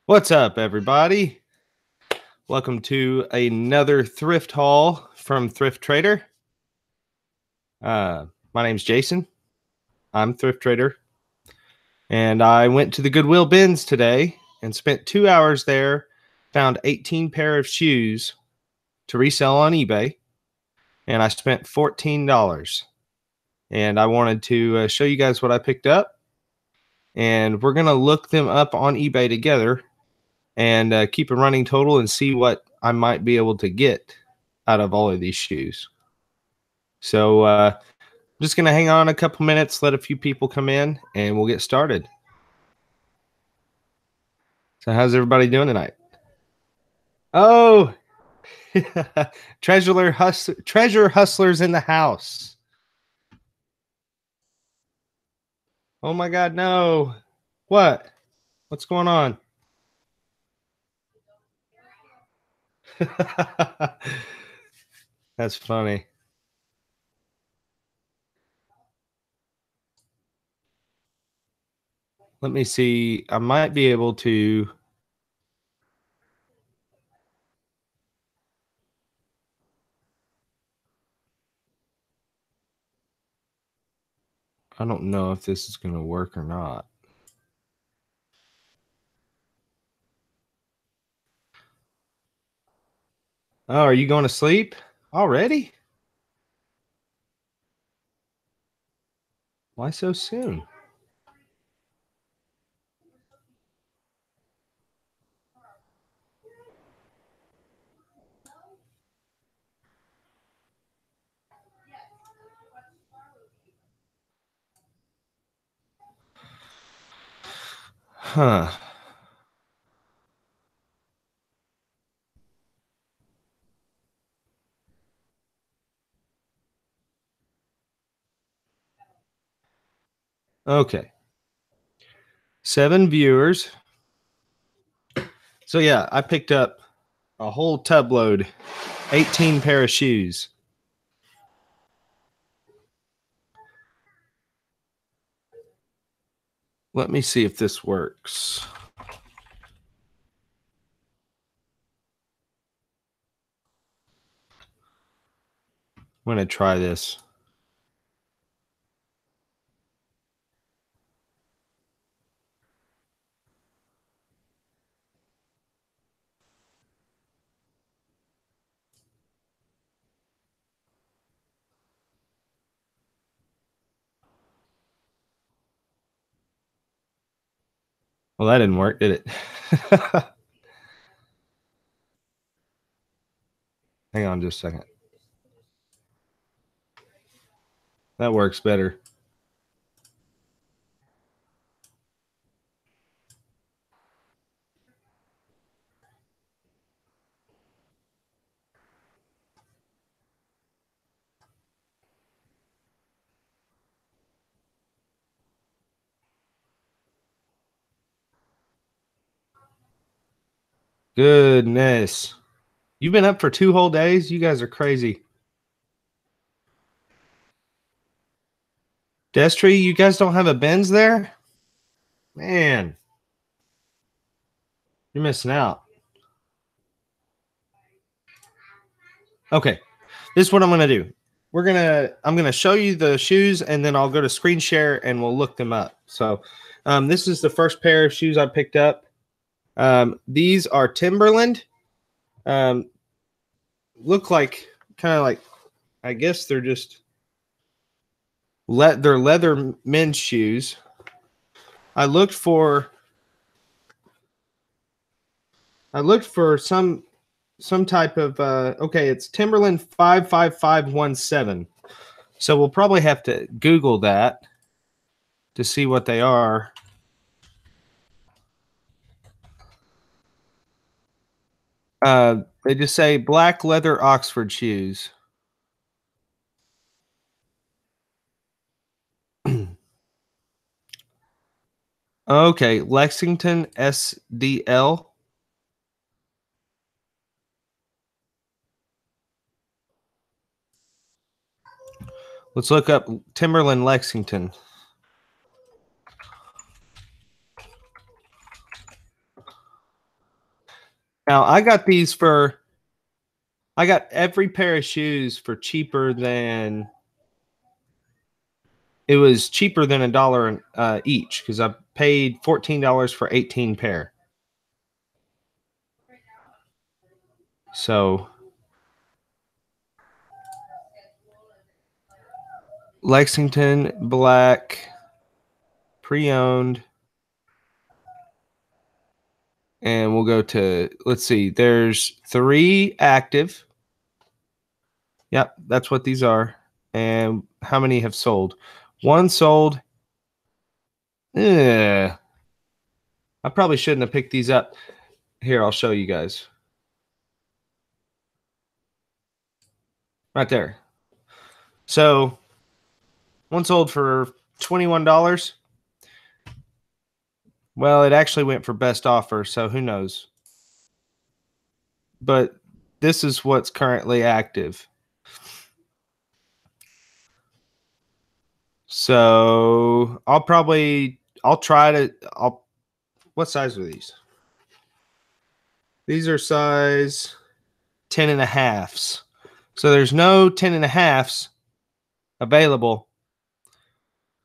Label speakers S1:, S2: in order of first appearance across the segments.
S1: What's up, everybody? Welcome to another thrift haul from Thrift Trader. My name's Jason. I'm Thrift Trader. And I went to the Goodwill bins today and spent 2 hours there, found 18 pair of shoes to resell on eBay, and I spent $14. And I wanted to show you guys what I picked up, and we're going to look them up on eBay together and keep a running total and see what I might be able to get out of all of these shoes. So I'm just going to hang on a couple minutes, let a few people come in, and we'll get started. So how's everybody doing tonight? Oh, treasure hustlers in the house. Oh my God, no. What? What's going on? That's funny. Let me see. I might be able to. I don't know if this is going to work or not. Oh, are you going to sleep already? Why so soon? Huh. Okay. 7 viewers. So yeah, I picked up a whole tub load, 18 pair of shoes. Let me see if this works. I'm going to try this. Well, that didn't work, did it? Hang on just a second. That works better. Goodness. You've been up for 2 whole days? You guys are crazy. Destry, you guys don't have a BINS there? Man. You're missing out. Okay. This is what I'm going to do. I'm going to show you the shoes, and then I'll go to screen share and we'll look them up. So this is the first pair of shoes I picked up. These are Timberland. Look like kind of like, I guess they're just they're leather men's shoes. I looked for some type of okay, it's Timberland 55517. So we'll probably have to Google that to see what they are. They just say black leather Oxford shoes. Okay, Lexington SDL. Let's look up Timberland Lexington. Now I got every pair of shoes for cheaper than it was cheaper than $1 each because I paid $14 for 18 pair. So Lexington black pre-owned, and we'll go to, let's see, there's 3 active. Yep, that's what these are. And how many have sold? 1 sold. I probably shouldn't have picked these up. Here, I'll show you guys. Right there. So 1 sold for $21. Well, it actually went for best offer, so who knows? But this is what's currently active. So I'll try to, what size are these? These are size 10 and a halves. So there's no 10 and a halves available.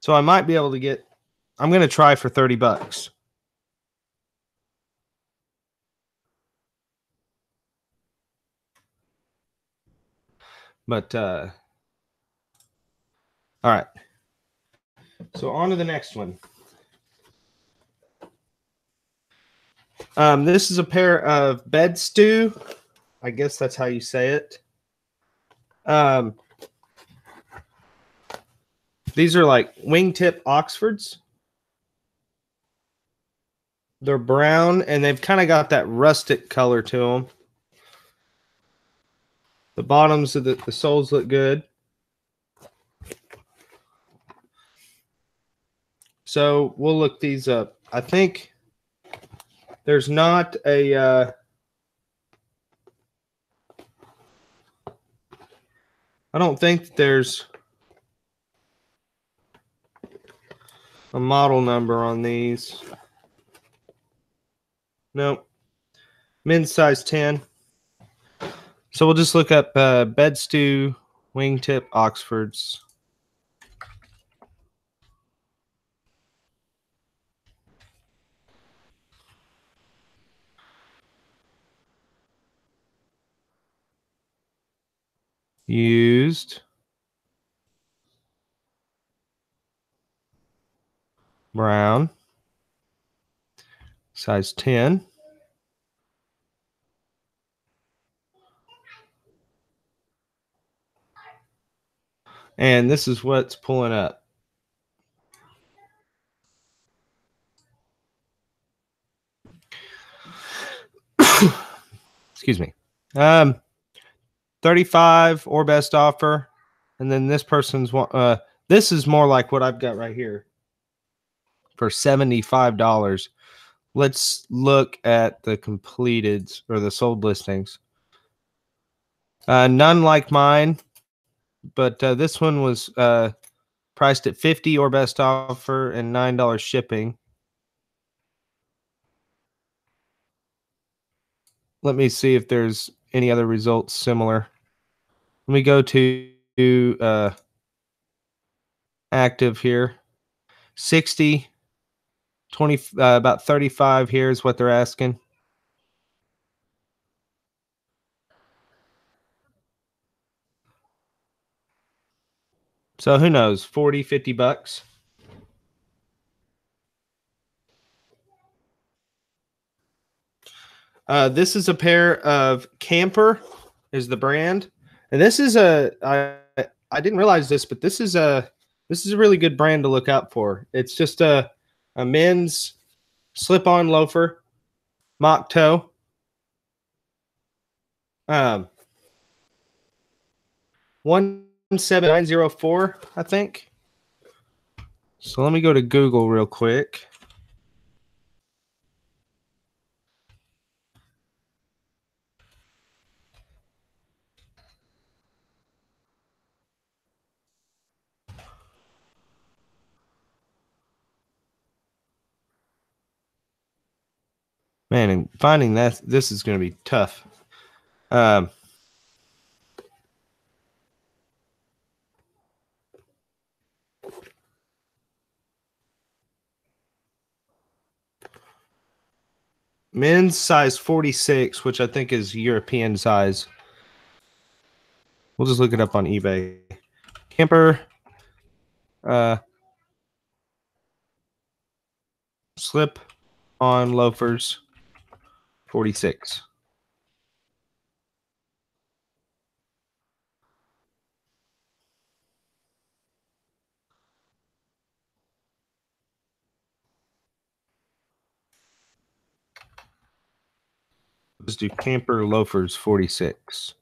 S1: So I might be able to get, I'm going to try for $30. But, all right. So on to the next one. This is a pair of bed stew. I guess that's how you say it. These are like wingtip Oxfords. They're brown and they've kind of got that rustic color to them. The bottoms of the soles look good. So we'll look these up. I think there's not a I don't think there's a model number on these. Nope. Men's size 10. So we'll just look up bed stew wingtip Oxfords. Used. Brown. Size 10. And this is what's pulling up. Excuse me. 35 or best offer. And then this person's this is more like what I've got right here for $75. Let's look at the completed or the sold listings. None like mine, but this one was priced at 50 or best offer and $9 shipping. Let me see if there's any other results similar. Let me go to active here. 60, 20, about 35 here is what they're asking. So who knows, 40, 50 bucks. This is a pair of Camper is the brand. And this is I didn't realize this, but this is a really good brand to look out for. It's just a men's slip-on loafer, mock toe. 17904, I think. So let me go to Google real quick. Man, and finding this is going to be tough. Men's size 46, which I think is European size. We'll just look it up on eBay. Camper slip on loafers 46. Let's do camper loafers 46.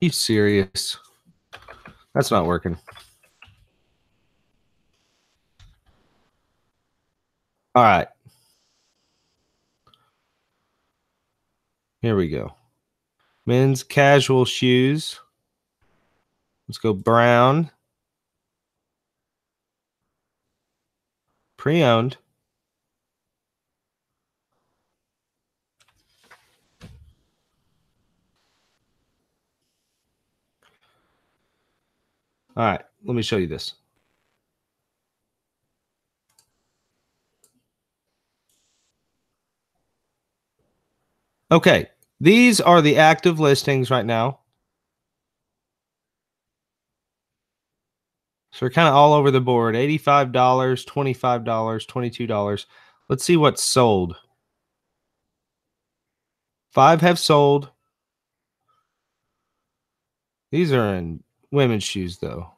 S1: You serious? That's not working. All right. Here we go. Men's casual shoes. Let's go brown. Pre-owned. All right. Let me show you this. Okay. These are the active listings right now. So we're kind of all over the board. $85, $25, $22. Let's see what's sold. 5 have sold. These are in women's shoes, though.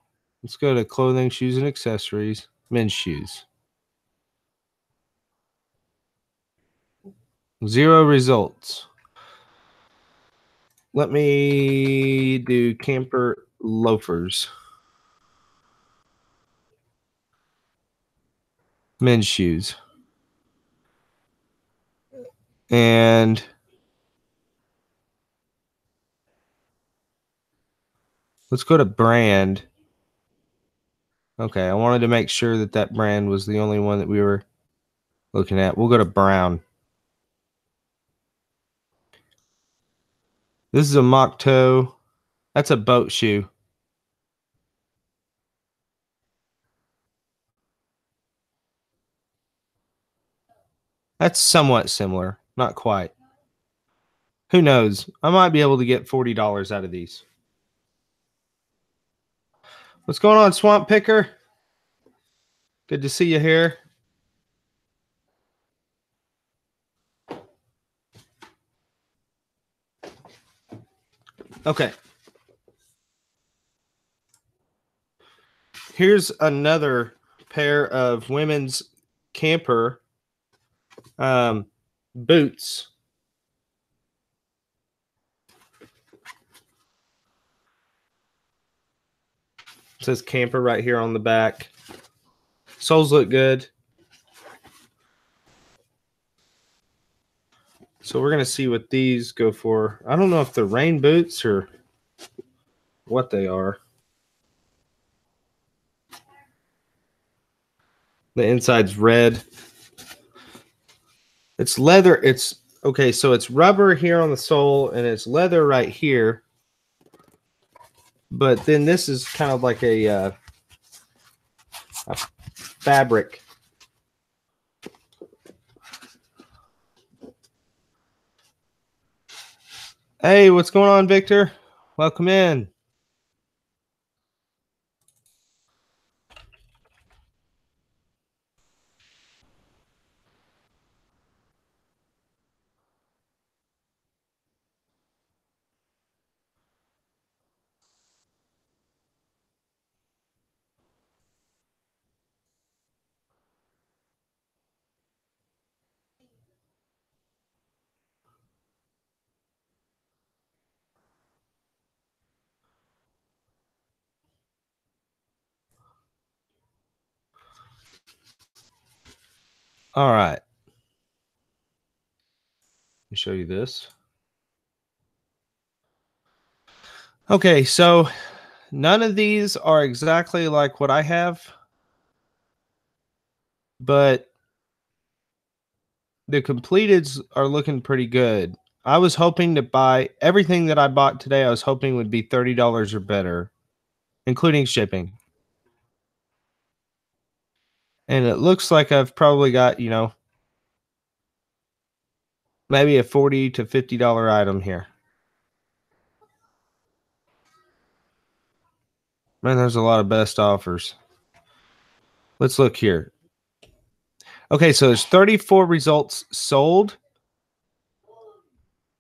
S1: Let's go to clothing, shoes, and accessories. Men's shoes. 0 results. Let me do camper loafers. Men's shoes. And let's go to brand. Okay, I wanted to make sure that that brand was the only one that we were looking at. We'll go to brown. This is a mock toe. That's a boat shoe. That's somewhat similar. Not quite. Who knows? I might be able to get $40 out of these. What's going on, Swamp Picker? Good to see you here. Okay. Here's another pair of women's camper boots. It says camper right here on the back. Soles look good. So we're going to see what these go for. I don't know if they're rain boots or what they are. The inside's red. It's leather. It's okay. So it's rubber here on the sole and it's leather right here. But then this is kind of like a fabric. Hey, what's going on, Victor? Welcome in. All right. Let me show you this. Okay, so none of these are exactly like what I have, but the completeds are looking pretty good. I was hoping to buy everything that I bought today. I was hoping would be $30 or better, including shipping. And it looks like I've probably got, maybe a $40 to $50 item here. Man, there's a lot of best offers. Let's look here. Okay, so there's 34 results sold.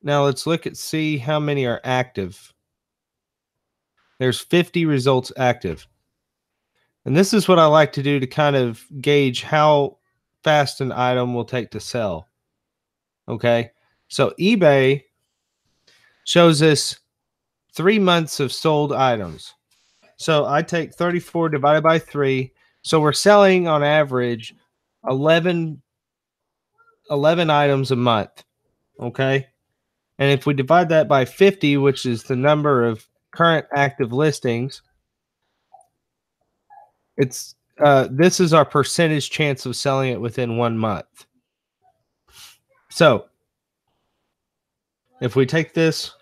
S1: Now let's look at see how many are active. There's 50 results active. And this is what I like to do to kind of gauge how fast an item will take to sell. Okay, so eBay shows us 3 months of sold items. So I take 34 divided by 3. So we're selling on average 11 items a month. Okay. And if we divide that by 50, which is the number of current active listings, it's this is our percentage chance of selling it within 1 month. So if we take this,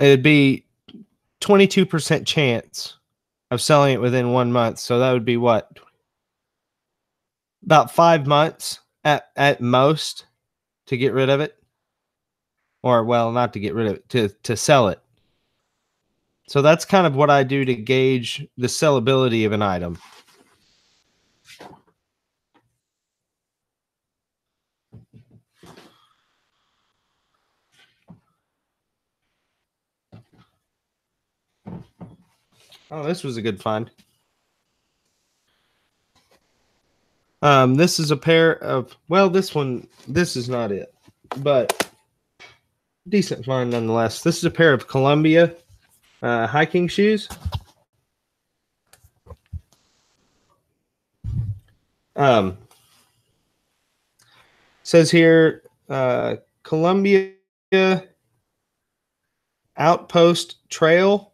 S1: it'd be 22% chance of selling it within 1 month. So that would be what? About 5 months at most to get rid of it. Or well, not to get rid of it, to sell it. So that's kind of what I do to gauge the sellability of an item. Oh, this was a good find. This is a pair of, well, this is not it, but decent find nonetheless. This is a pair of Columbia hiking shoes. Says here, Columbia Outpost Trail.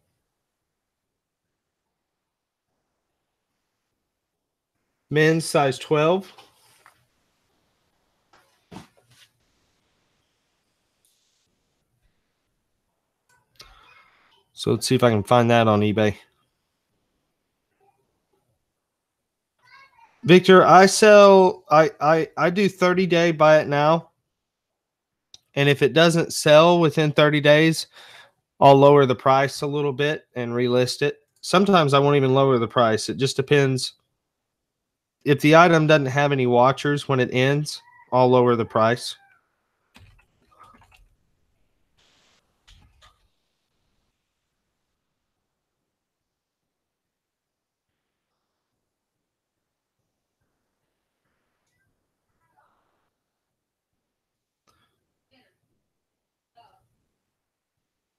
S1: Men's size 12. So let's see if I can find that on eBay. Victor, I do 30-day buy it now. And if it doesn't sell within 30 days, I'll lower the price a little bit and relist it. Sometimes I won't even lower the price. It just depends. If the item doesn't have any watchers when it ends, I'll lower the price.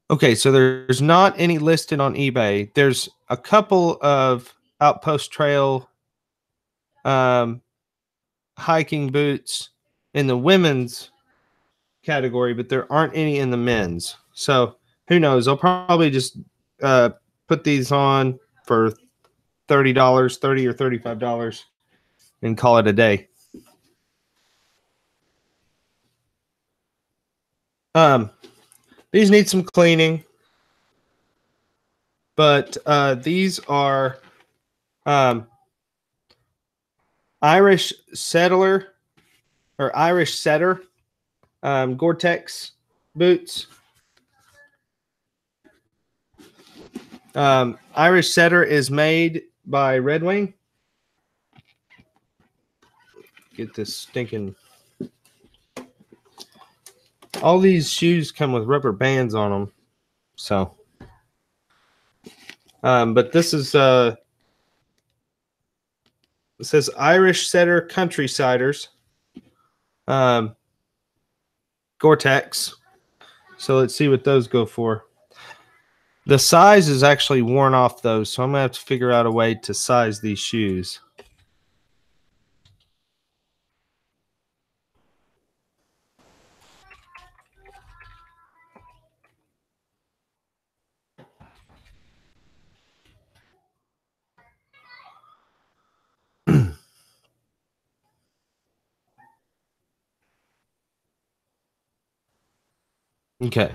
S1: Okay, so there's not any listed on eBay. There's a couple of Outpost Trail hiking boots in the women's category, but there aren't any in the men's. So who knows? I'll probably just put these on for $30, $30 or $35, and call it a day. These need some cleaning, but these are Irish Settler or Irish Setter Gore-Tex boots. Irish Setter is made by Red Wing. Get this stinking. All these shoes come with rubber bands on them. So, but this is it says Irish Setter Countrysiders Gore-Tex. So let's see what those go for. The size is actually worn off those, so I'm gonna have to figure out a way to size these shoes. Okay,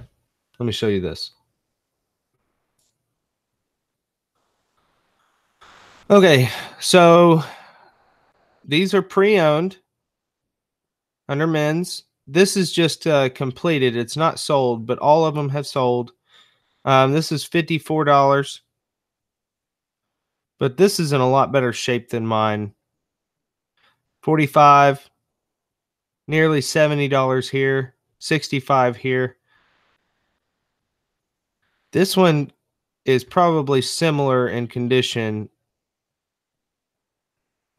S1: let me show you this. Okay, so these are pre-owned under men's. This is just completed. It's not sold, but all of them have sold. This is $54, but this is in a lot better shape than mine. 45, nearly $70 here, 65 here. This one is probably similar in condition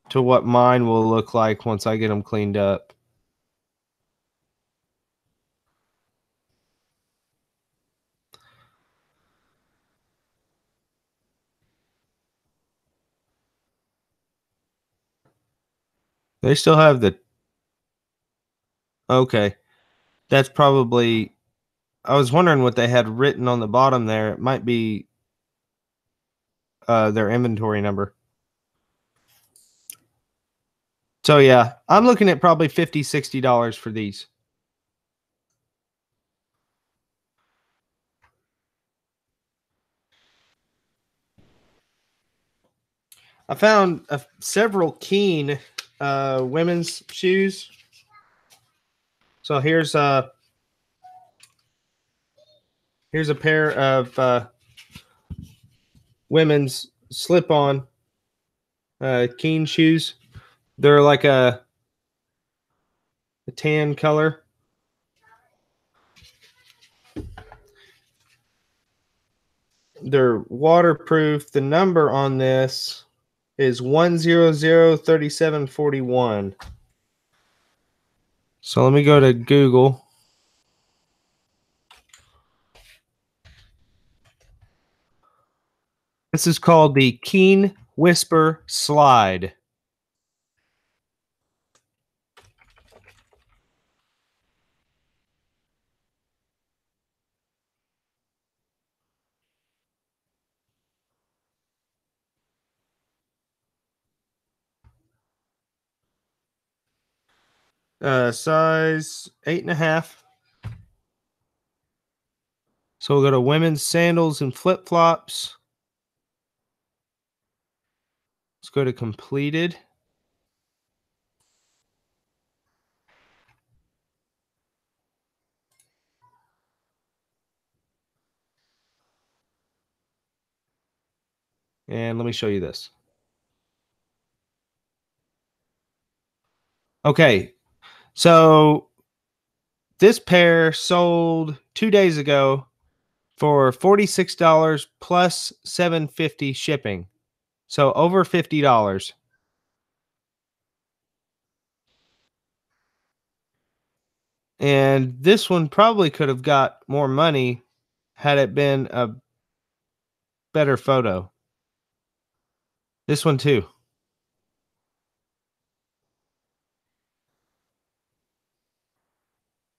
S1: to what mine will look like once I get them cleaned up. They still have the, okay. That's probably, I was wondering what they had written on the bottom there. It might be their inventory number. So yeah, I'm looking at probably $50, $60 for these. I found several Keen women's shoes. So here's a pair of women's slip-on Keen shoes. They're like a tan color. They're waterproof. The number on this is 1003741. So let me go to Google. This is called the Keen Whisper Slide. Size 8.5. So we'll go to women's sandals and flip-flops. Let's go to completed. And let me show you this. Okay, so this pair sold 2 days ago for $46 plus $7.50 shipping. So over $50. And this one probably could have got more money had it been a better photo. This one too.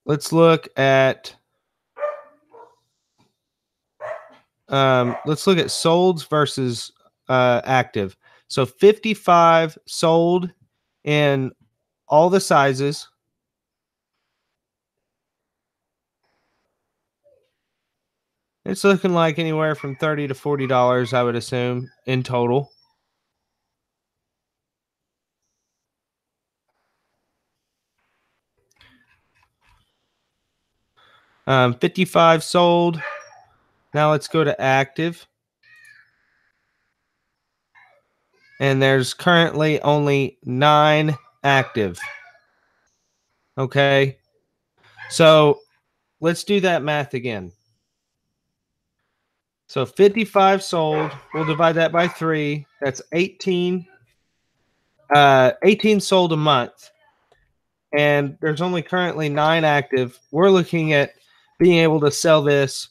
S1: Let's look at solds versus active. So 55 sold in all the sizes. It's looking like anywhere from $30 to $40, I would assume, in total. Um, 55 sold. Now let's go to active. And there's currently only 9 active. Okay. So let's do that math again. So 55 sold. We'll divide that by 3. That's 18. 18 sold a month. And there's only currently 9 active. We're looking at being able to sell this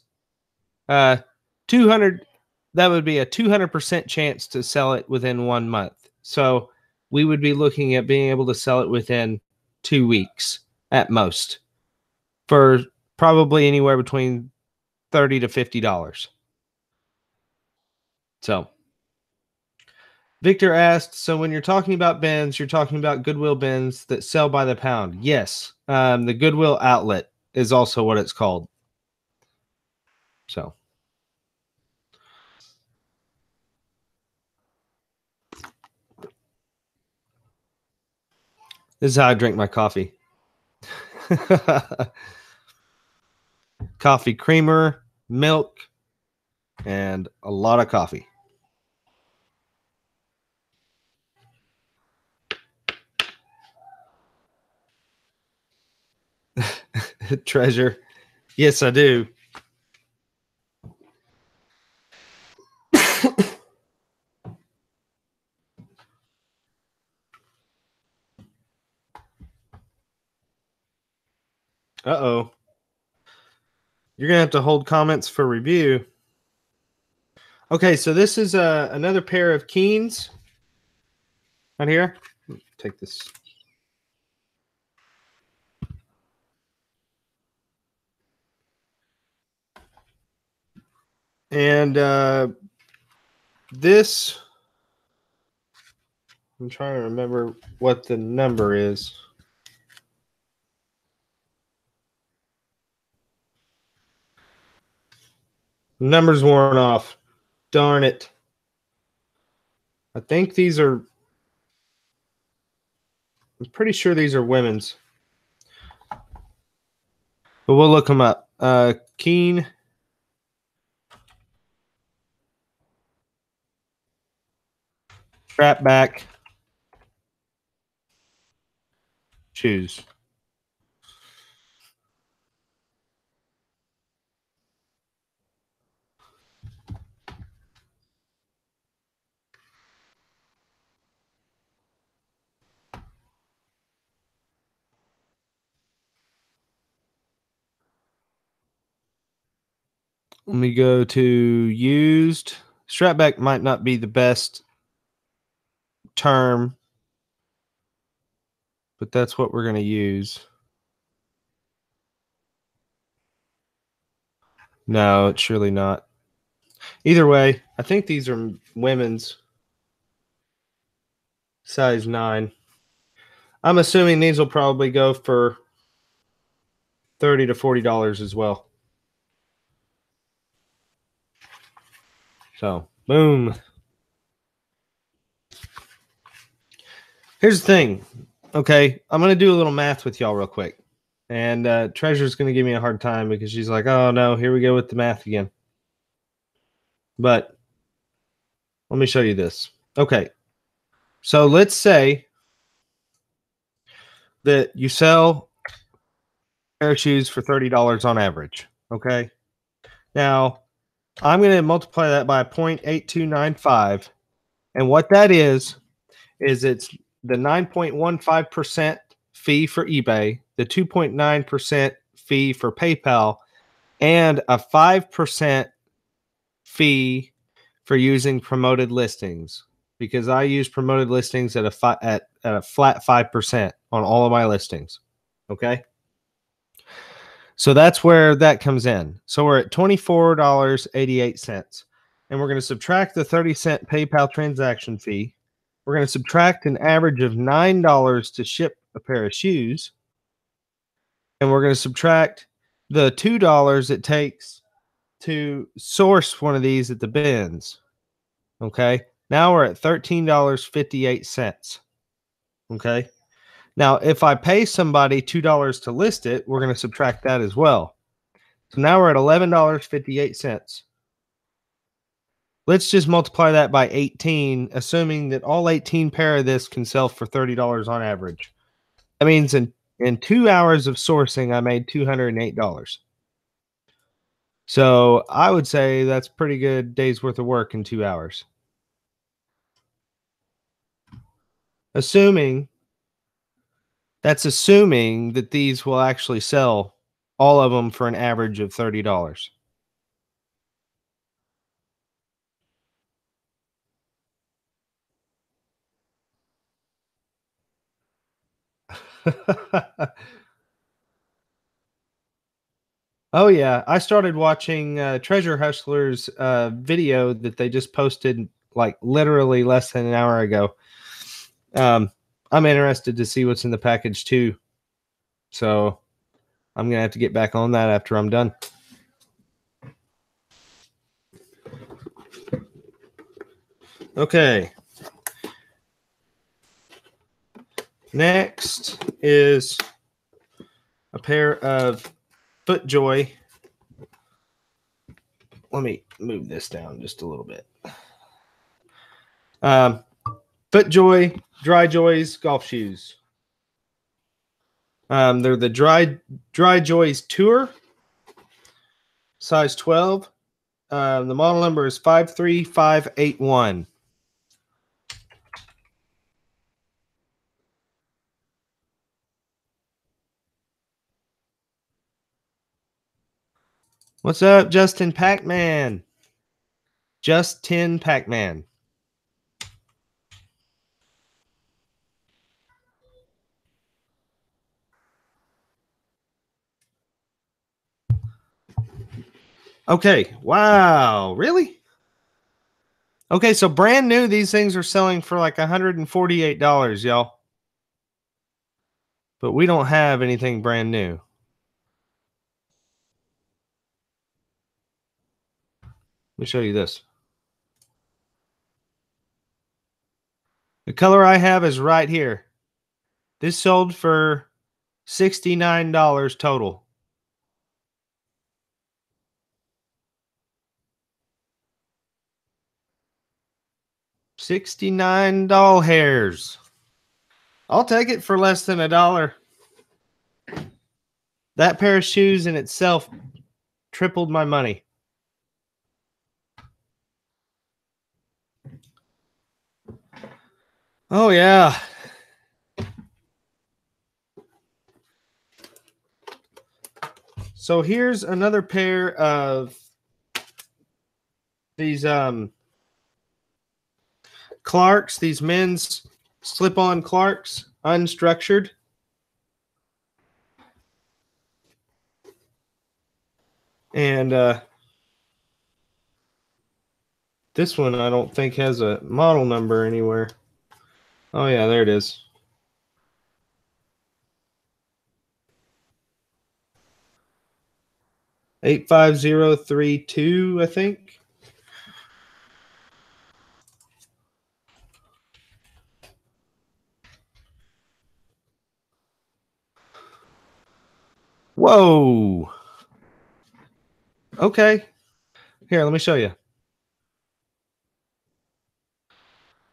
S1: 200. That would be a 200% chance to sell it within 1 month. So we would be looking at being able to sell it within 2 weeks at most for probably anywhere between $30 to $50. So Victor asked, so when you're talking about bins, you're talking about Goodwill bins that sell by the pound. Yes. The Goodwill outlet is also what it's called. So this is how I drink my coffee. Coffee creamer, milk, and a lot of coffee. Treasure. Yes, I do. Uh-oh. You're going to have to hold comments for review. Okay, so this is another pair of Keens. Right here. Take this. And this, I'm trying to remember what the number is. The number's worn off. Darn it. I think these are, I'm pretty sure these are women's. But we'll look them up. Keen. Strap back. Shoes. Let me go to used. Strapback might not be the best term, but that's what we're going to use. No, it's surely not. Either way, I think these are women's size 9. I'm assuming these will probably go for $30 to $40 as well. So, boom. Here's the thing. Okay, I'm going to do a little math with y'all real quick. And Treasure's going to give me a hard time because she's like, oh, no, here we go with the math again. But let me show you this. Okay, so let's say that you sell a pair of shoes for $30 on average. Okay, now I'm going to multiply that by 0.8295. And what that is it's the 9.15% fee for eBay, the 2.9% fee for PayPal, and a 5% fee for using promoted listings, because I use promoted listings at a flat 5% on all of my listings. Okay. So that's where that comes in. So we're at $24.88. And we're going to subtract the 30-cent PayPal transaction fee. We're going to subtract an average of $9 to ship a pair of shoes. And we're going to subtract the $2 it takes to source one of these at the bins. Okay. Now we're at $13.58. Okay. Now, if I pay somebody $2 to list it, we're going to subtract that as well. So now we're at $11.58. Let's just multiply that by 18, assuming that all 18 pair of this can sell for $30 on average. That means in 2 hours of sourcing, I made $208. So I would say that's pretty good day's worth of work in 2 hours. Assuming that these will actually sell, all of them, for an average of $30. Oh yeah, I started watching Treasure Hustlers video that they just posted like literally less than an hour ago. I'm interested to see what's in the package too, so I'm gonna have to get back on that after I'm done. Okay. Next is a pair of FootJoy. Let me move this down just a little bit. FootJoy Dry Joys golf shoes. They're the Dry Joys Tour, size 12. The model number is 53581. What's up, Justin Pac-Man? Justin Pac-Man. Okay. Wow. Really? Okay, so brand new, these things are selling for like $148, y'all. But we don't have anything brand new. Let me show you this. The color I have is right here. This sold for $69 total. $69 hairs. I'll take it for less than $1. That pair of shoes in itself tripled my money. Oh, yeah. So here's another pair of these Clarks, these men's slip-on Clarks, unstructured. And this one I don't think has a model number anywhere. Oh, yeah, there it is. $85032, I think. Whoa. Okay. Here, let me show you.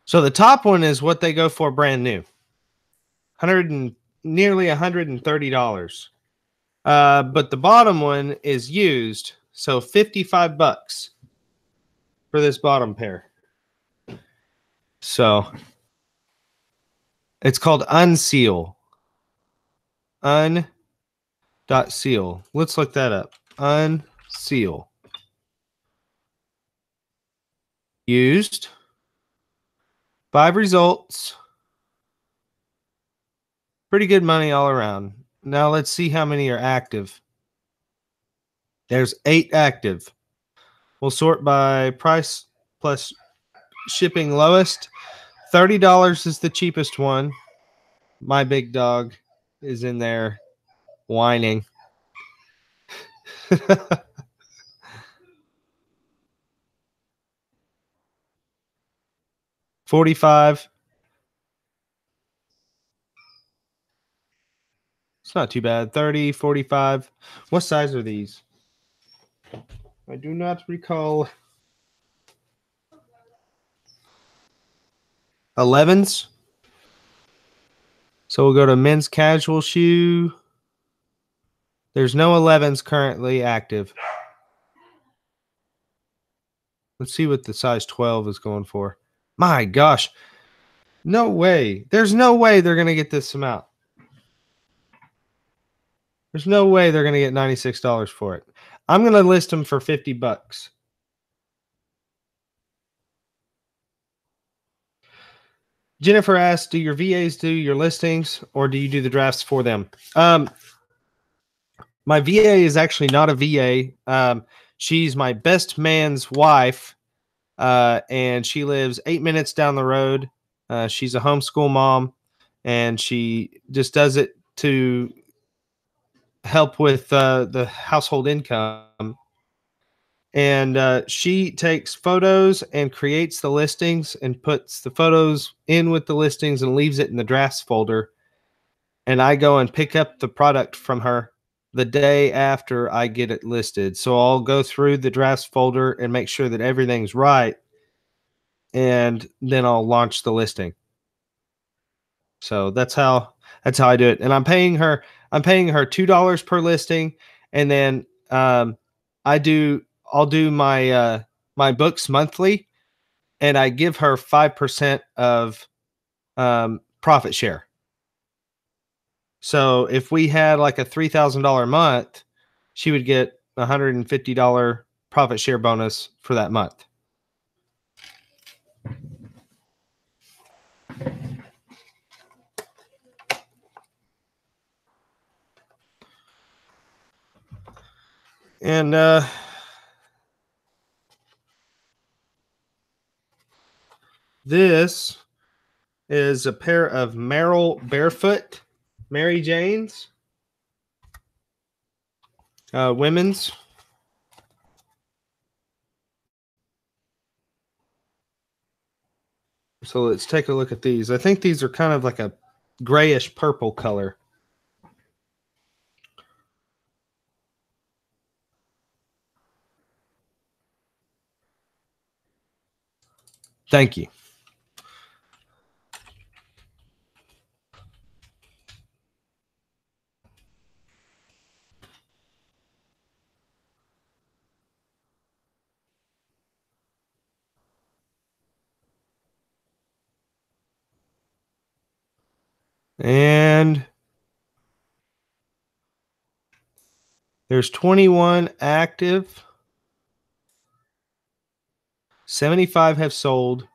S1: So the top one is what they go for brand new. Nearly $130. But the bottom one is used, so $55 for this bottom pair. So it's called Unseal. Un.seal. Let's look that up. Unseal. Used. 5 results. Pretty good money all around. Now let's see how many are active. There's 8 active. We'll sort by price plus shipping lowest. $30 is the cheapest one. My big dog is in there whining. $45. It's not too bad. 30, 45. What size are these? I do not recall. 11s. So we'll go to men's casual shoe. There's no 11s currently active. Let's see what the size 12 is going for. My gosh. No way. There's no way they're going to get this amount. There's no way they're going to get $96 for it. I'm going to list them for $50. Jennifer asked, do your VAs do your listings or do you do the drafts for them? My VA is actually not a VA. She's my best man's wife, and she lives 8 minutes down the road. She's a homeschool mom, and she just does it to help with the household income. And she takes photos and creates the listings and puts the photos in with the listings and leaves it in the drafts folder. And I go and pick up the product from her the day after I get it listed. So I'll go through the drafts folder and make sure that everything's right, and then I'll launch the listing. So that's how I do it. And I'm paying her $2 per listing, and then I'll do my books monthly, and I give her 5% of profit share. So if we had like a $3,000 month, she would get a $150 profit share bonus for that month. And this is a pair of Merrill Barefoot Mary Janes, women's. So let's take a look at these. I think these are kind of like a grayish purple color. Thank you. And there's 21 active. 75 have sold.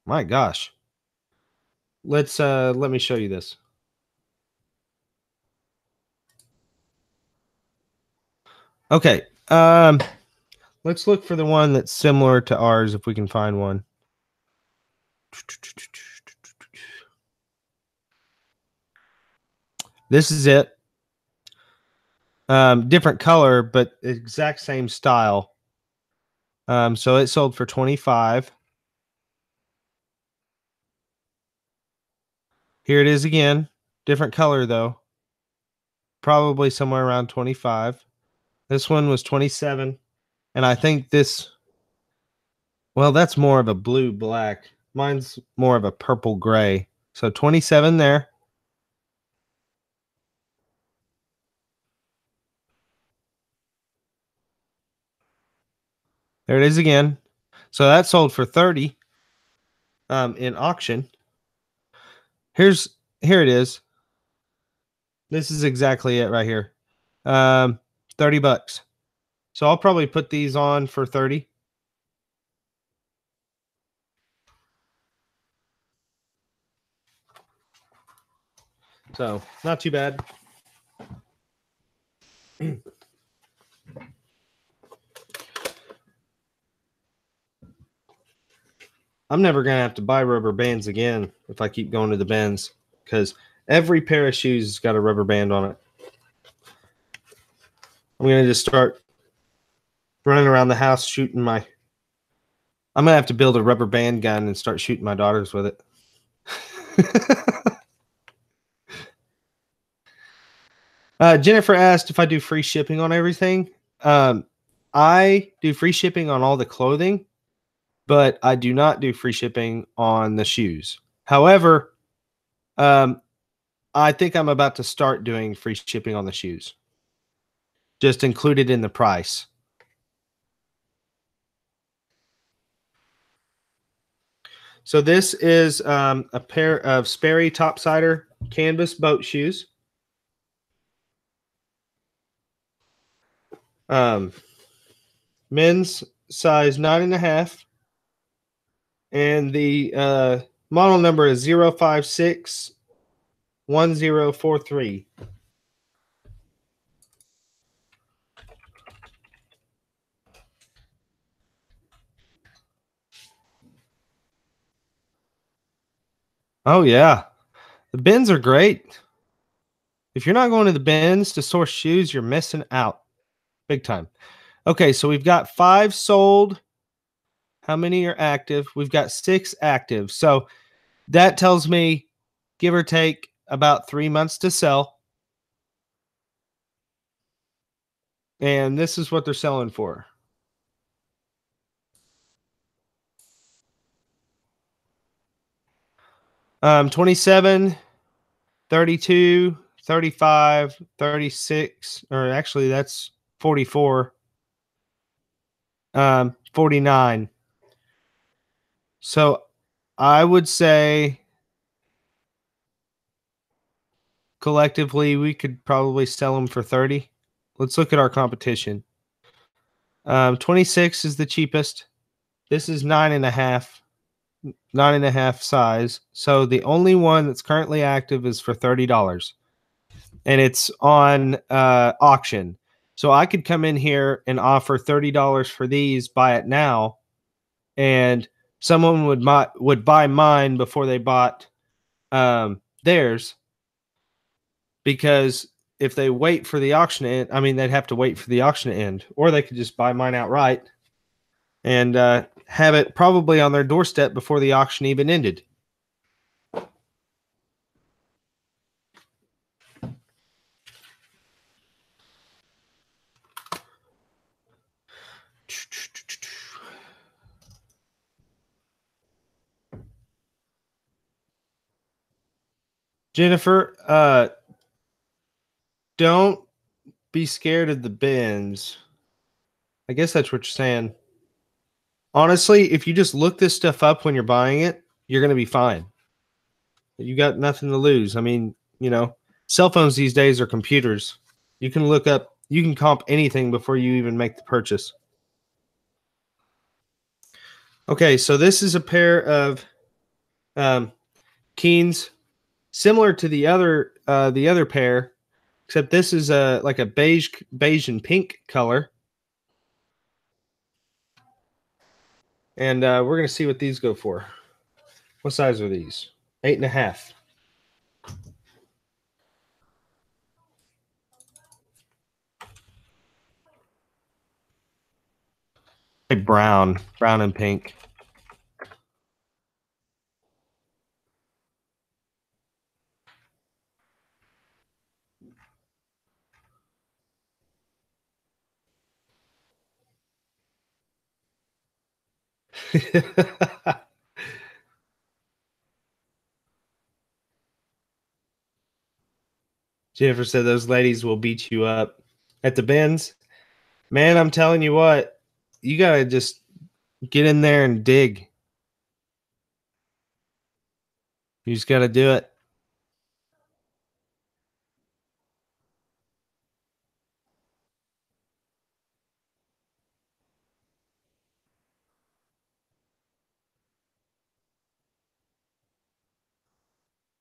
S1: My gosh. Let me show you this. Okay. Let's look for the one that's similar to ours if we can find one. This is it. Different color, but exact same style. So it sold for 25. Here it is again. Different color though. Probably somewhere around 25. This one was 27. And I think this, well, that's more of a blue black. Mine's more of a purple gray. So 27 there. There it is again. So that sold for 30 in auction. Here it is. This is exactly it right here. $30. So I'll probably put these on for 30. So not too bad. I'm never going to have to buy rubber bands again if I keep going to the BINS, because every pair of shoes has got a rubber band on it. I'm going to just start running around the house shooting my... I'm going to have to build a rubber band gun and start shooting my daughters with it. Jennifer asked if I do free shipping on everything. I do free shipping on all the clothing, but I do not do free shipping on the shoes. However, I think I'm about to start doing free shipping on the shoes. Just included in the price. So this is a pair of Sperry topsider canvas boat shoes. Men's size 9.5. And the model number is 0561043. Oh, yeah. The BINS are great. If you're not going to the BINS to source shoes, you're missing out big time. Okay, so we've got 5 sold. How many are active? We've got 6 active. So that tells me, give or take, about 3 months to sell. And this is what they're selling for. 27, 32, 35, 36, or actually that's 44, 49. So I would say collectively we could probably sell them for 30. Let's look at our competition. 26 is the cheapest. This is 9.5 size. So the only one that's currently active is for $30, and it's on auction. So I could come in here and offer $30 for these, buy it now, and someone would buy mine before they bought theirs, because if they wait for the auction to end, I mean, they'd have to wait for the auction to end, or they could just buy mine outright and have it probably on their doorstep before the auction even ended. Jennifer, don't be scared of the bins. I guess that's what you're saying. Honestly, if you just look this stuff up when you're buying it, you're going to be fine. You got nothing to lose. I mean, cell phones these days are computers. You can look up, you can comp anything before you even make the purchase. Okay, so this is a pair of Keens, similar to the other pair, except this is like a beige and pink color. And we're gonna see what these go for. What size are these? 8.5. Brown and pink. Jennifer said those ladies will beat you up at the bins. Man, I'm telling you what, you gotta just get in there and dig. You just gotta do it.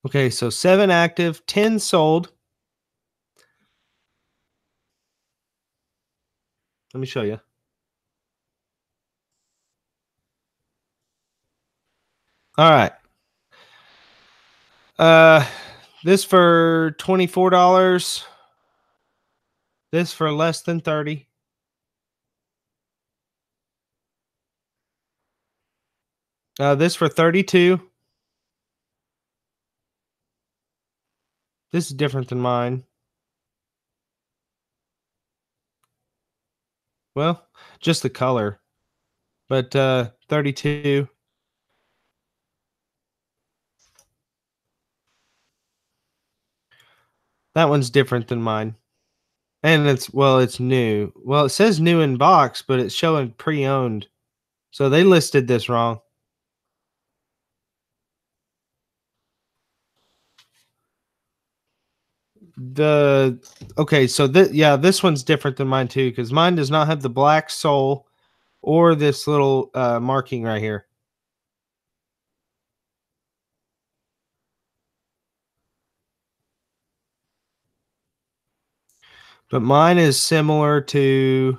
S1: Okay, so 7 active, 10 sold. Let me show you. All right. Uh, this for $24. This for less than 30. This for 32. This is different than mine. Well, just the color. But 32. That one's different than mine. And it's new. Well, it says new in box, but it's showing pre-owned. So they listed this wrong. Okay, so this one's different than mine too, because mine does not have the black sole or this little marking right here. But mine is similar to,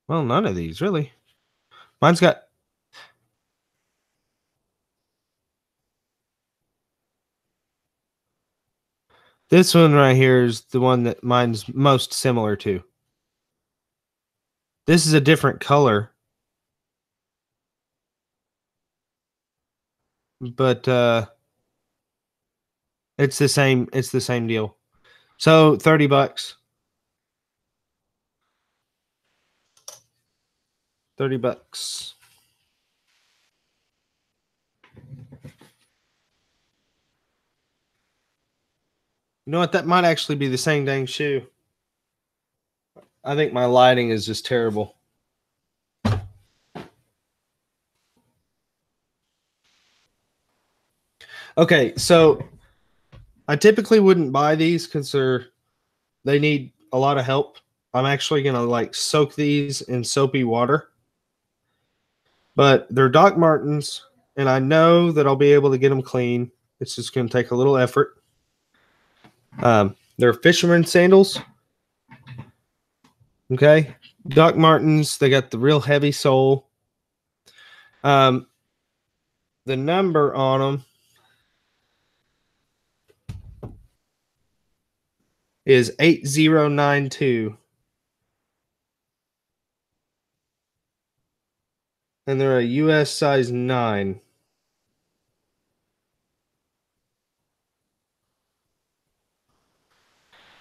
S1: well, none of these really. Mine's got, This one right here is the one that mine's most similar to. This is a different color, but it's the same. It's the same deal. So $30. $30. You know what? That might actually be the same dang shoe. I think my lighting is just terrible. Okay, so I typically wouldn't buy these because they need a lot of help. I'm actually gonna like soak these in soapy water. But they're Doc Martens, and I know that I'll be able to get them clean. It's just gonna take a little effort. They're fisherman sandals. Okay, Doc Martens. They got the real heavy sole. The number on them is 8092, and they're a US size 9.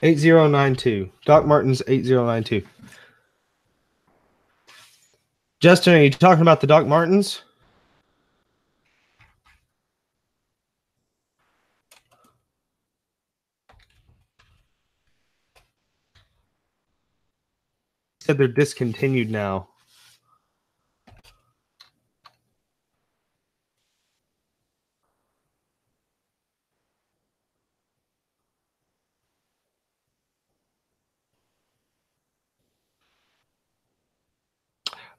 S1: $8092. Doc Martens 8092. Justin, are you talking about the Doc Martens? Said they're discontinued now.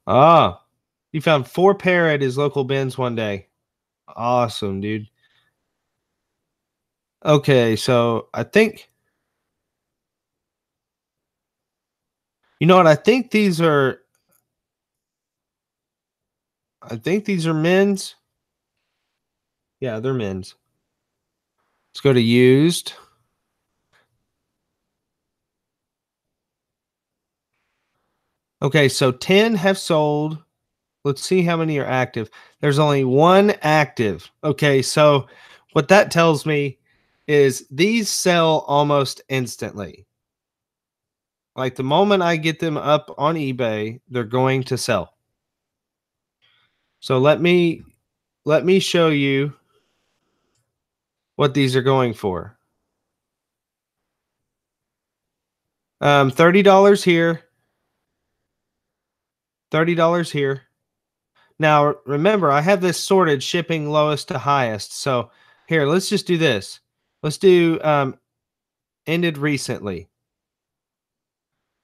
S1: Ah, he found 4 pair at his local BINS one day. Awesome, dude. Okay, so I think, you know what? I think these are men's. Yeah, they're men's. Let's go to used. Okay, so 10 have sold. Let's see how many are active. There's only 1 active. Okay, so what that tells me is these sell almost instantly. Like the moment I get them up on eBay, they're going to sell. So let me show you what these are going for. $30 here. $30 here. Now, remember, I have this sorted shipping lowest to highest. So here, let's just do this. Let's do ended recently.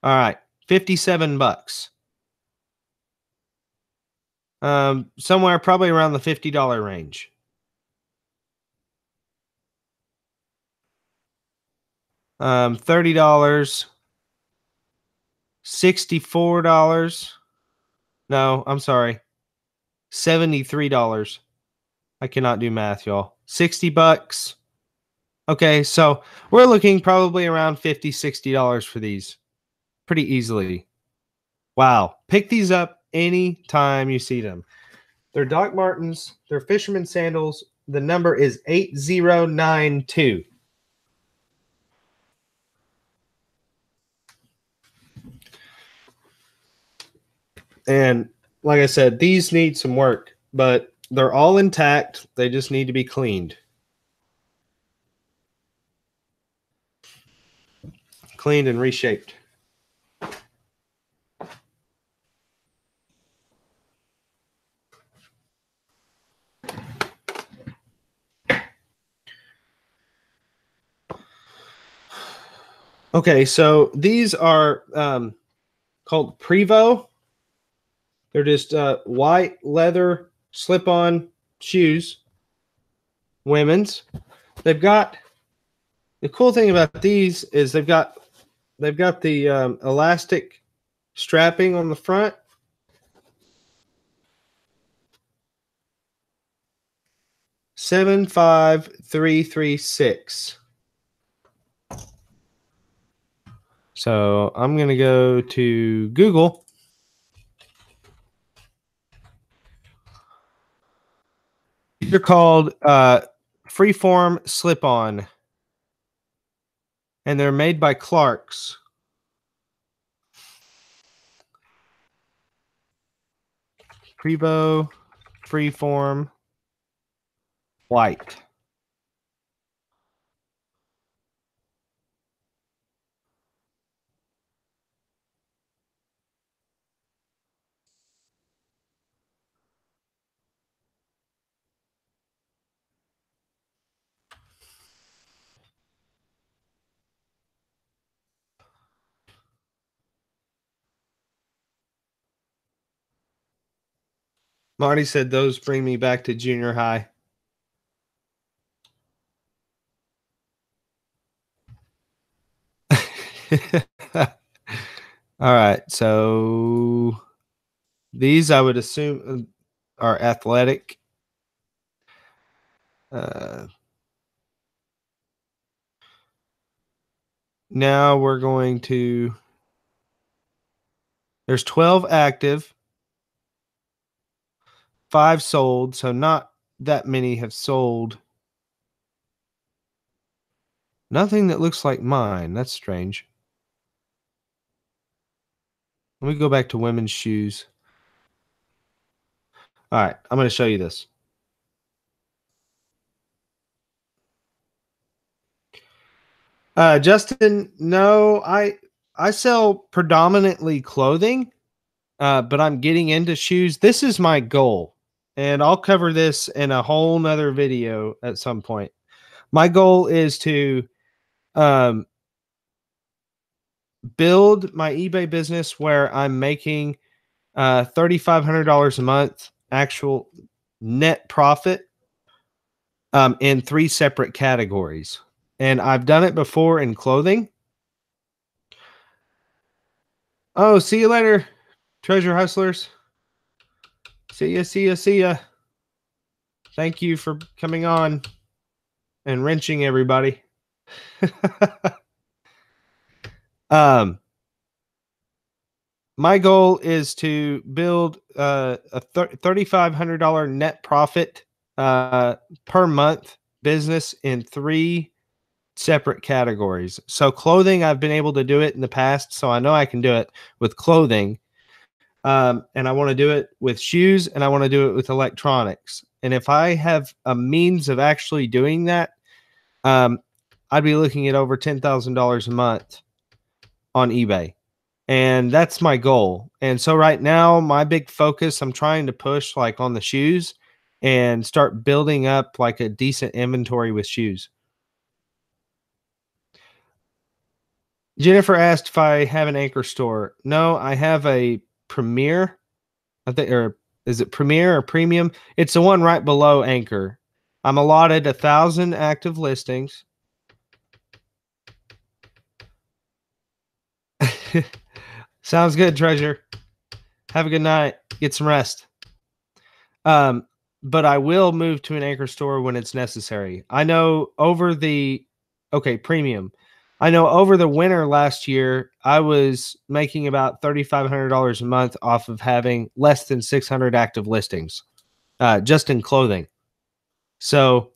S1: All right, $57. Somewhere probably around the $50 range. $30. $64. No, I'm sorry. $73. I cannot do math, y'all. $60. Okay, so we're looking probably around $50, $60 for these. Pretty easily. Wow. Pick these up anytime you see them. They're Doc Martens. They're fisherman sandals. The number is 8092. And like I said, these need some work, but they're all intact. They just need to be cleaned. Cleaned and reshaped. Okay, so these are called Prevo. They're just white leather slip-on shoes. Women's. They've got the cool thing about these is they've got the elastic strapping on the front. $75336. So I'm going to go to Google. They're called Freeform Slip-On, and they're made by Clark's. Prevo Freeform White. Marty said those bring me back to junior high. All right, so these I would assume are athletic. Now we're going to, there's 12 active, 5 sold, so not that many have sold. Nothing that looks like mine. That's strange. Let me go back to women's shoes. All right, I'm going to show you this. Justin, no, I sell predominantly clothing, but I'm getting into shoes. This is my goal, and I'll cover this in a whole nother video at some point. My goal is to build my eBay business where I'm making $3,500 a month actual net profit in 3 separate categories. And I've done it before in clothing. Oh, see you later, treasure hustlers. See ya, see ya, see ya. Thank you for coming on and wrenching everybody. My goal is to build a $3,500 net profit per month business in 3 separate categories. So clothing, I've been able to do it in the past, so I know I can do it with clothing. And I want to do it with shoes, and I want to do it with electronics. And if I have a means of actually doing that, I'd be looking at over $10,000 a month on eBay. And that's my goal. And so right now, my big focus, I'm trying to push like on the shoes and start building up like a decent inventory with shoes. Jennifer asked if I have an anchor store. No, I have a Premier. I think, or is it Premier or Premium? It's the one right below Anchor. I'm allotted 1,000 active listings. Sounds good, Treasure. Have a good night. Get some rest. But I will move to an anchor store when it's necessary. I know over the Premium. I know over the winter last year, I was making about $3,500 a month off of having less than 600 active listings, just in clothing. So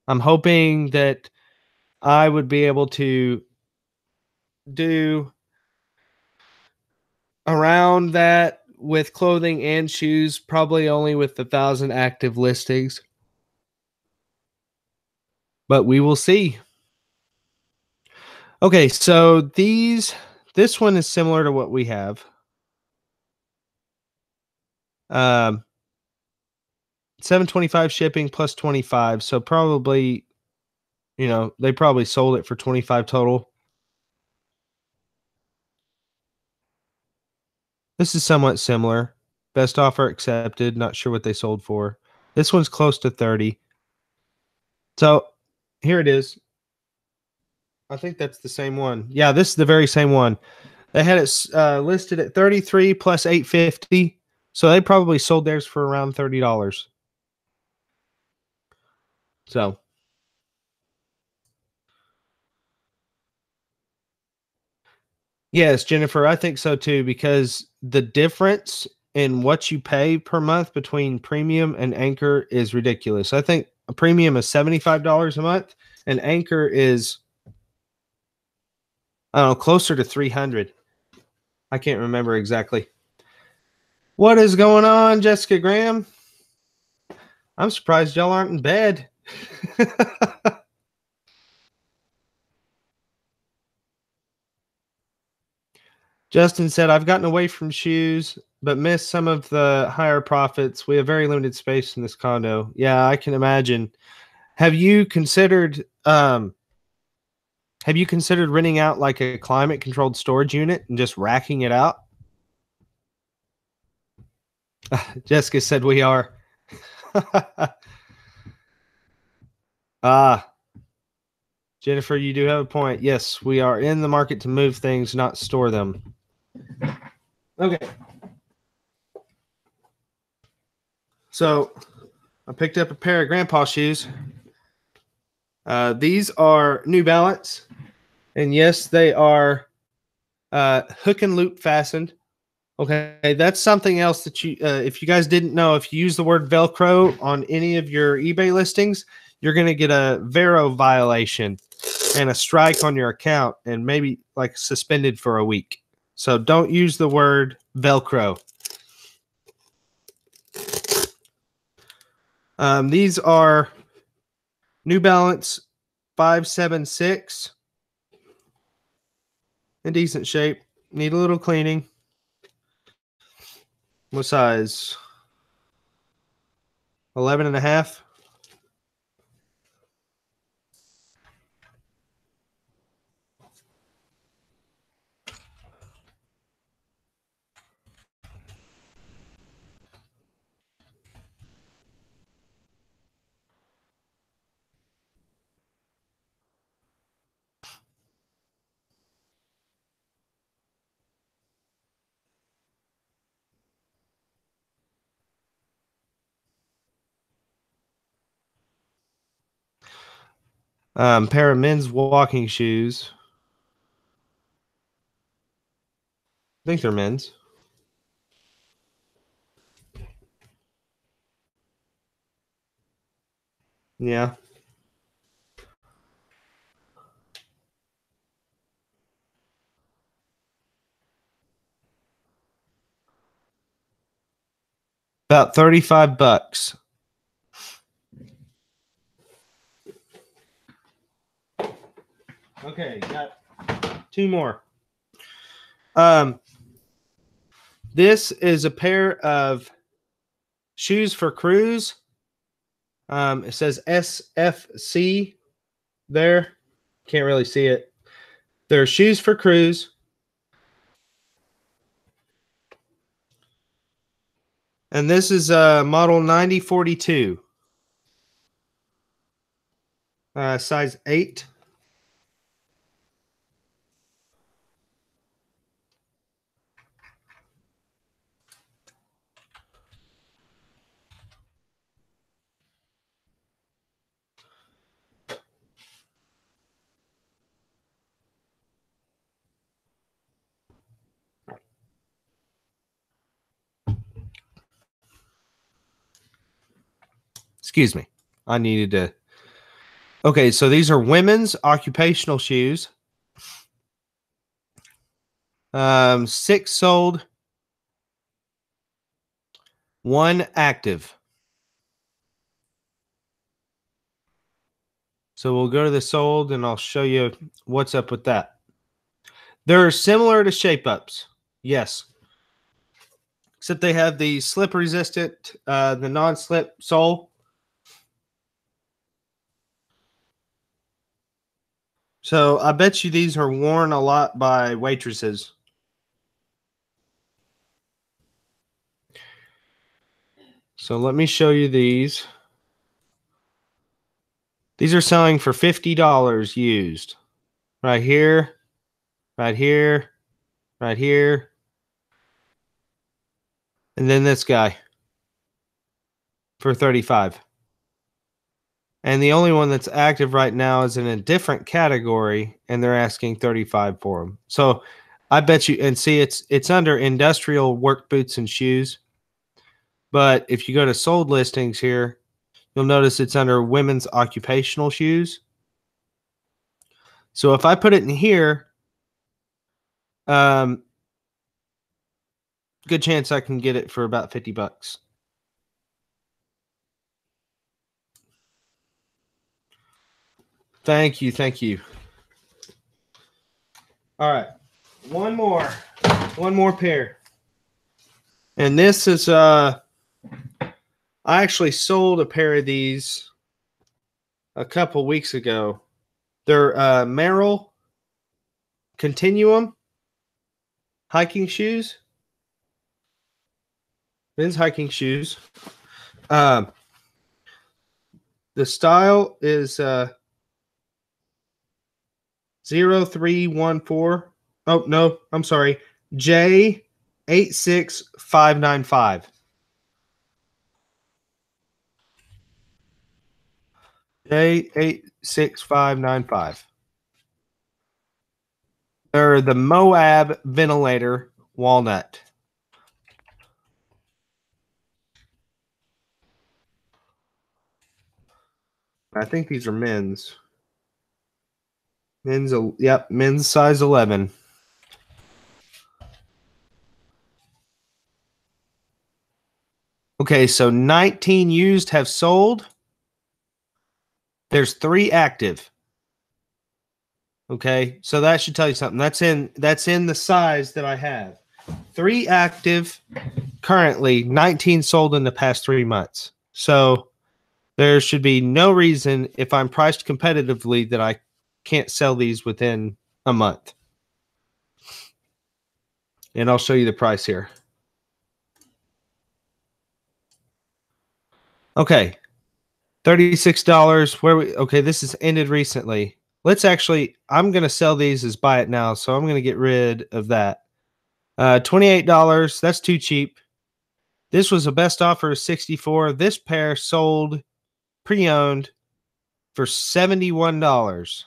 S1: I'm hoping that I would be able to do around that with clothing and shoes, probably only with 1,000 active listings. But we will see. Okay, so this one is similar to what we have. 725 shipping plus 25, so probably, they probably sold it for 25 total. This is somewhat similar. Best offer accepted. Not sure what they sold for. This one's close to 30. So here it is. I think that's the same one. Yeah, this is the very same one. They had it listed at 33 plus 850. So they probably sold theirs for around $30. So Yes, Jennifer, I think so too, because the difference in what you pay per month between premium and Anchor is ridiculous. I think a premium is $75 a month and Anchor is, I don't know, closer to 300. I can't remember exactly. What is going on, Jessica Graham? I'm surprised y'all aren't in bed. Justin said, I've gotten away from shoes, but missed some of the higher profits. We have very limited space in this condo. Yeah, I can imagine. Have you considered renting out like a climate controlled storage unit and just racking it out? Jessica said we are. Ah, Jennifer, you do have a point. Yes, we are in the market to move things, not store them. Okay. So I picked up a pair of grandpa shoes. These are New Balance. And yes, they are hook and loop fastened. Okay, that's something else that you, if you guys didn't know, if you use the word Velcro on any of your eBay listings, you're going to get a Vero violation and a strike on your account and maybe like suspended for a week. So don't use the word Velcro. These are New Balance 576 in decent shape. Need a little cleaning. What size? 11 and a half. Pair of men's walking shoes. I think they're men's. Yeah. About 35 bucks. Okay, got two more. This is a pair of shoes for cruise. It says SFC there. Can't really see it. They're shoes for cruise. And this is model 9042. Size 8. Excuse me. I needed to. Okay, so these are women's occupational shoes. 6 sold, 1 active. So we'll go to the sold and I'll show you what's up with that. They're similar to shape ups. Yes. Except they have the slip resistant, the non-slip sole. So I bet you these are worn a lot by waitresses. So let me show you these. These are selling for $50 used. Right here, right here, right here. And then this guy for 35. And the only one that's active right now is in a different category, and they're asking 35 for them. So I bet you, and see, it's under industrial work boots and shoes. But if you go to sold listings here, you'll notice it's under women's occupational shoes. So if I put it in here, good chance I can get it for about $50. Thank you, thank you. All right, one more pair, and this is I actually sold a pair of these a couple weeks ago. They're Merrell Continuum hiking shoes. Men's hiking shoes. The style is 0314. Oh, no, I'm sorry. J86595. J86595. They're the Moab Ventilator Walnut. I think these are men's. Men's size 11. Okay, so 19 used have sold. There's 3 active. Okay, so that should tell you something. That's in the size that I have. 3 active currently, 19 sold in the past 3 months. So there should be no reason, if I'm priced competitively, that I can't sell these within a month. And I'll show you the price here. Okay, $36. Okay, this has ended recently. I'm going to sell these as buy it now, so I'm going to get rid of that. $28. That's too cheap. This was a best offer of $64. This pair sold pre-owned for $71.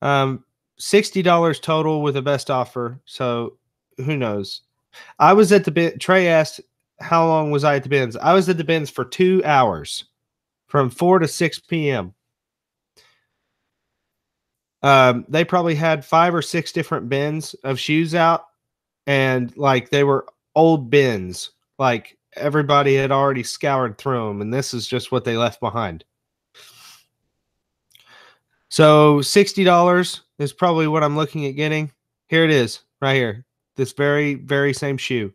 S1: $60 total with a best offer. So who knows? I was at the BINS. Trey asked, how long was I at the BINS? I was at the BINS for 2 hours from 4 to 6 p.m. They probably had 5 or 6 different bins of shoes out, and like they were old bins. Like everybody had already scoured through them, and this is just what they left behind. So $60 is probably what I'm looking at getting. Here it is, right here. This very, very same shoe.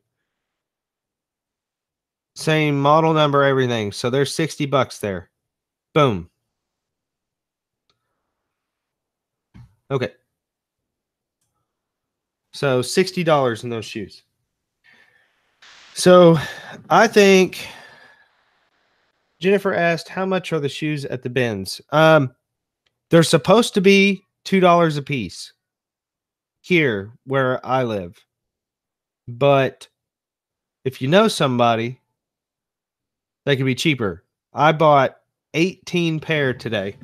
S1: Same model number, everything. So there's $60 there. Boom. Okay. So $60 in those shoes. So I think Jennifer asked, how much are the shoes at the BINS? They're supposed to be $2 a piece here where I live. But if you know somebody, they could be cheaper. I bought 18 pair today.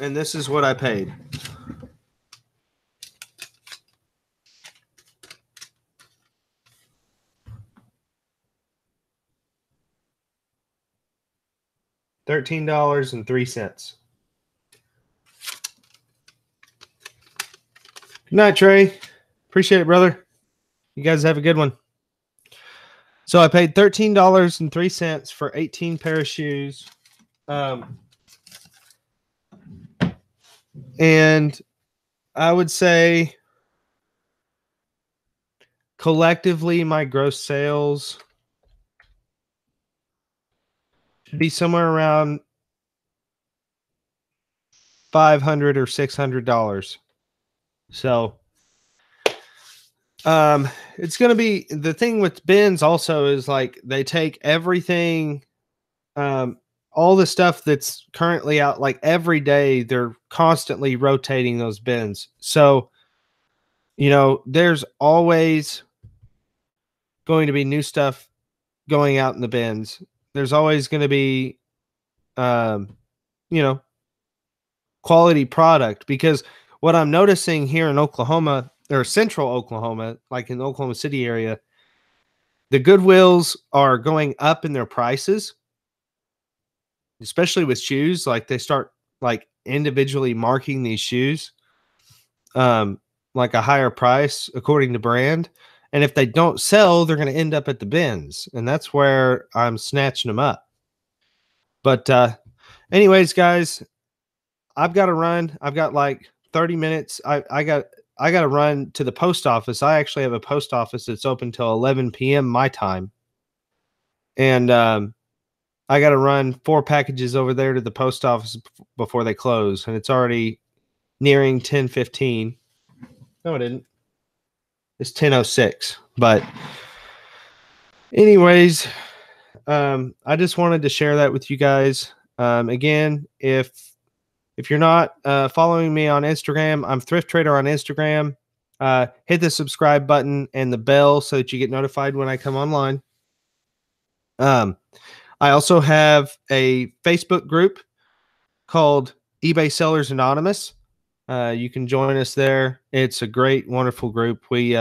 S1: And this is what I paid. $13.03. Good night, Trey. Appreciate it, brother. You guys have a good one. So I paid $13.03 for 18 pair of shoes. And I would say collectively my gross sales should be somewhere around $500 or $600. So it's going to be, the thing with BINS also is like they take everything, all the stuff that's currently out, like every day they're constantly rotating those bins. So, you know, there's always going to be new stuff going out in the bins. There's always going to be, you know, quality product, because what I'm noticing here in Oklahoma, or central Oklahoma, like in the Oklahoma City area, the Goodwills are going up in their prices, especially with shoes. Like they start like individually marking these shoes like a higher price according to brand. And if they don't sell, they're going to end up at the bins. And that's where I'm snatching them up. But anyways, guys, I've got to run. I've got like 30 minutes. I got to run to the post office. I actually have a post office that's open till 11 p.m. my time. And I got to run 4 packages over there to the post office before they close. And it's already nearing 10:15. No, it didn't. It's 10:06. But anyways, I just wanted to share that with you guys. Again, if you're not following me on Instagram, I'm Thrift Trader on Instagram. Hit the subscribe button and the bell so that you get notified when I come online. I also have a Facebook group called eBay Sellers Anonymous. You can join us there. It's a great, wonderful group. We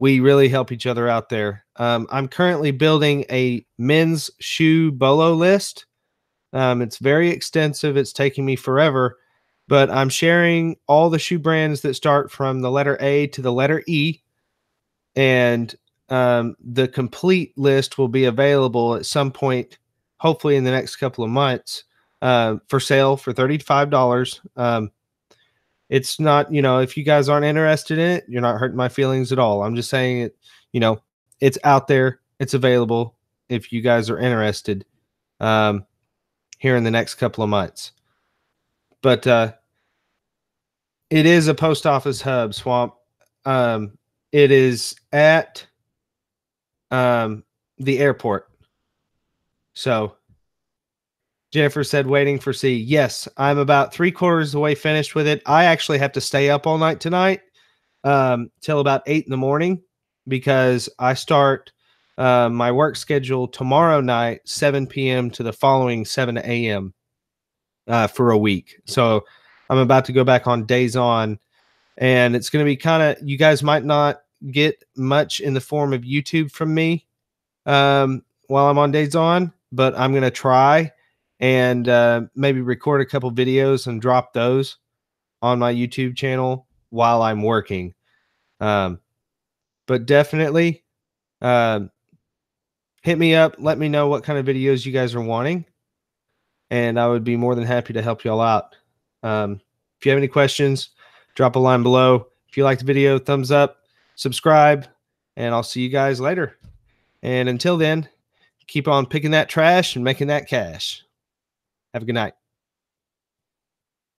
S1: really help each other out there. I'm currently building a men's shoe bolo list. It's very extensive. It's taking me forever, but I'm sharing all the shoe brands that start from the letter A to the letter E. And the complete list will be available at some point, hopefully in the next couple of months, for sale for $35. It's not, if you guys aren't interested in it, you're not hurting my feelings at all. I'm just saying it, it's out there. It's available if you guys are interested here in the next couple of months. But it is a post office hub, Swamp. It is at the airport. So Jennifer said, waiting for C. Yes, I'm about 3/4 of the way finished with it. I actually have to stay up all night tonight till about 8 in the morning because I start my work schedule tomorrow night, 7 p.m. to the following 7 a.m. For a week. So I'm about to go back on days on, and it's going to be kind of, you guys might not get much in the form of YouTube from me while I'm on days on, but I'm going to try and maybe record a couple videos and drop those on my YouTube channel while I'm working. But definitely hit me up. Let me know what kind of videos you guys are wanting, and I would be more than happy to help y'all out. If you have any questions, drop a line below. If you like the video, thumbs up, subscribe, and I'll see you guys later. And until then, keep on picking that trash and making that cash. Have a good night.